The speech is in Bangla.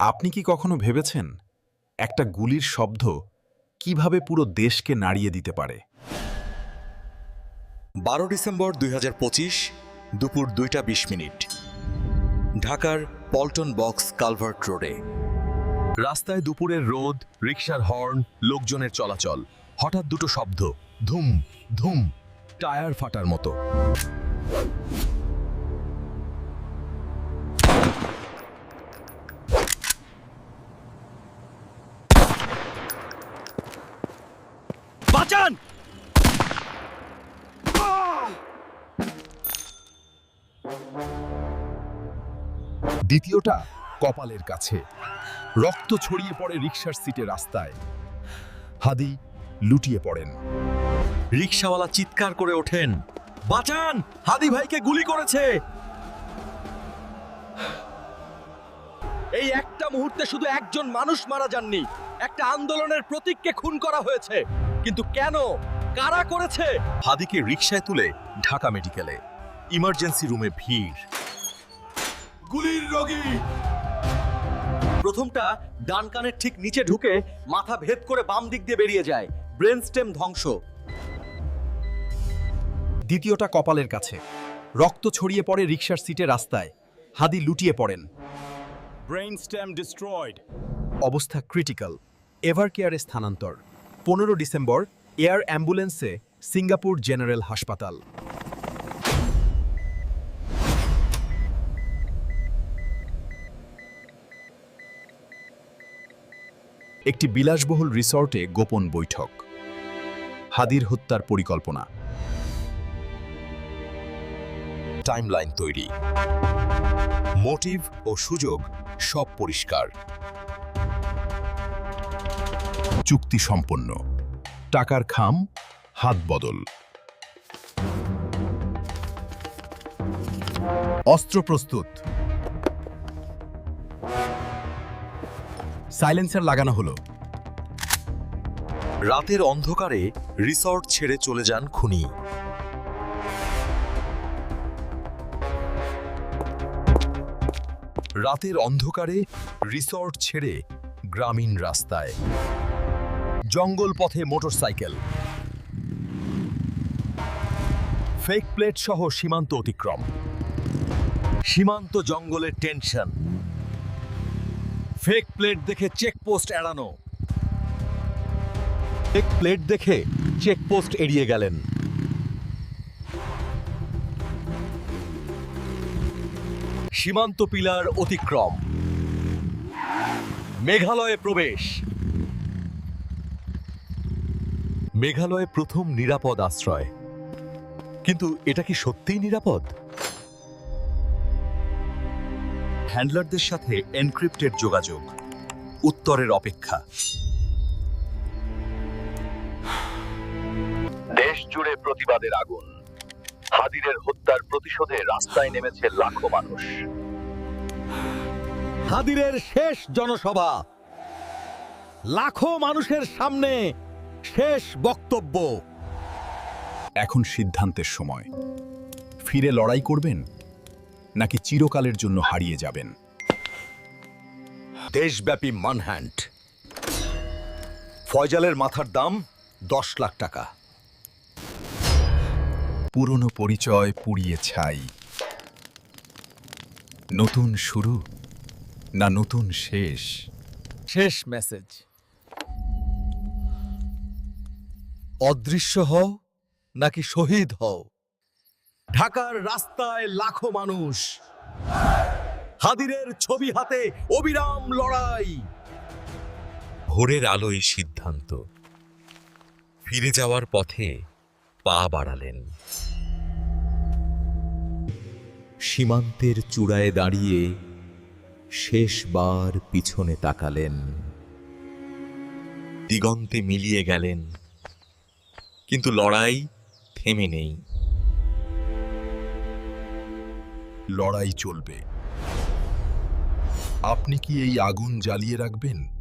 আপনি কি কখনো ভেবেছেন একটা গুলির শব্দ কিভাবে পুরো দেশকে নাড়িয়ে দিতে পারে? 12 ডিসেম্বর 2025 দুপুর 2:20 ঢাকার পল্টন বক্স কালভার্ট রোডে। রাস্তায় দুপুরের রোদ, রিকশার হর্ন, লোকজনের চলাচল। হঠাৎ দুটো শব্দ, ধুম ধুম, টায়ার ফাটার মতো। বাঁচান! দ্বিতীয়টা কপালের কাছে। রক্ত ছড়িয়ে পড়ে রিকশার সিটে রাস্তায়। হাদি লুটিয়ে পড়েন। রিকশাওয়ালা চিৎকার করে ওঠেন, বাঁচান, হাদি ভাইকে গুলি করেছে। এই একটা মুহূর্তে শুধু একজন মানুষ মারা যাননি, একটা আন্দোলনের প্রতীককে খুন করা হয়েছে। কিন্তু কেন, কারা করেছে? হাদিকে রিকশায় তুলে ঢাকা মেডিকেলে। ইমার্জেন্সি রুমে ভিড়। গুলির রোগী। প্রথমটা ডান কানের ঠিক নিচে ঢুকে মাথা ভেদ করে বাম দিক দিয়ে বেরিয়ে যায়, ব্রেন স্টেম ধ্বংস। দ্বিতীয়টা কপালের কাছে। রক্ত ছড়িয়ে পড়ে রিকশার সিটে রাস্তায়। হাদি লুটিয়ে পড়েন। Brain stem destroyed. অবস্থা ক্রিটিক্যাল। এভার কেয়ারে স্থানান্তর। 15 ডিসেম্বর এয়ার অ্যাম্বুলেন্সে সিঙ্গাপুর জেনারেল হাসপাতাল। একটি বিলাসবহুল রিসর্টে গোপন বৈঠক। হাদির হত্যার পরিকল্পনা। টাইমলাইন তৈরি, মোটিভ ও সুযোগ সব পরিষ্কার। চুক্তি সম্পন্ন। টাকার খাম, হাত বদল। অস্ত্র প্রস্তুত। সাইলেন্সার লাগানো হলো। রাতের অন্ধকারে রিসর্ট ছেড়ে চলে যান খুনি। রাতের অন্ধকারে রিসর্ট ছেড়ে গ্রামীণ রাস্তায়। জঙ্গল পথে মোটরসাইকেল। ফেক প্লেট সহ সীমান্ত অতিক্রম। সীমান্ত জঙ্গলের টেনশন। ফেক প্লেট দেখে চেকপোস্ট এড়ানো। ফেক প্লেট দেখে চেকপোস্ট এড়িয়ে গেলেন। সীমান্ত পিলার অতিক্রম। মেঘালয়ে প্রবেশ। মেঘালয়ে প্রথম নিরাপদ আশ্রয়। কিন্তু এটা কি সত্যিই নিরাপদ? হ্যান্ডলারদের সাথে এনক্রিপ্টেড যোগাযোগ। উত্তরের অপেক্ষা। দেশ জুড়ে প্রতিবাদের আগুন। হাদিরের হত্যার প্রতিশোধে রাস্তায় নেমেছে লাখো মানুষ। হাদিরের শেষ জনসভা। লাখো মানুষের সামনে শেষ বক্তব্য। এখন সিদ্ধান্তের সময়। ফিরে লড়াই করবেন নাকি চিরকালের জন্য হারিয়ে যাবেন? দেশব্যাপী মানহ্যান্ট। ফয়জালের মাথার দাম 10 লাখ টাকা। পুরনো পরিচয় পুড়িয়ে ছাই। নতুন শুরু না নতুন শেষ? শেষ মেসেজ। অদৃশ্য হও নাকি শহীদ হও। ঢাকার রাস্তায় লাখো মানুষ। হাদিরের ছবি হাতে অবিরাম লড়াই। ভোরের আলোয় সিদ্ধান্ত। ফিরে যাওয়ার পথে পা বাড়ালেন। সীমান্তের চূড়ায় দাঁড়িয়ে শেষবার পিছনে তাকালেন। দিগন্তে মিলিয়ে গেলেন, কিন্তু লড়াই থেমে নেই। লড়াই চলবে। আপনি কি এই আগুন জ্বালিয়ে রাখবেন?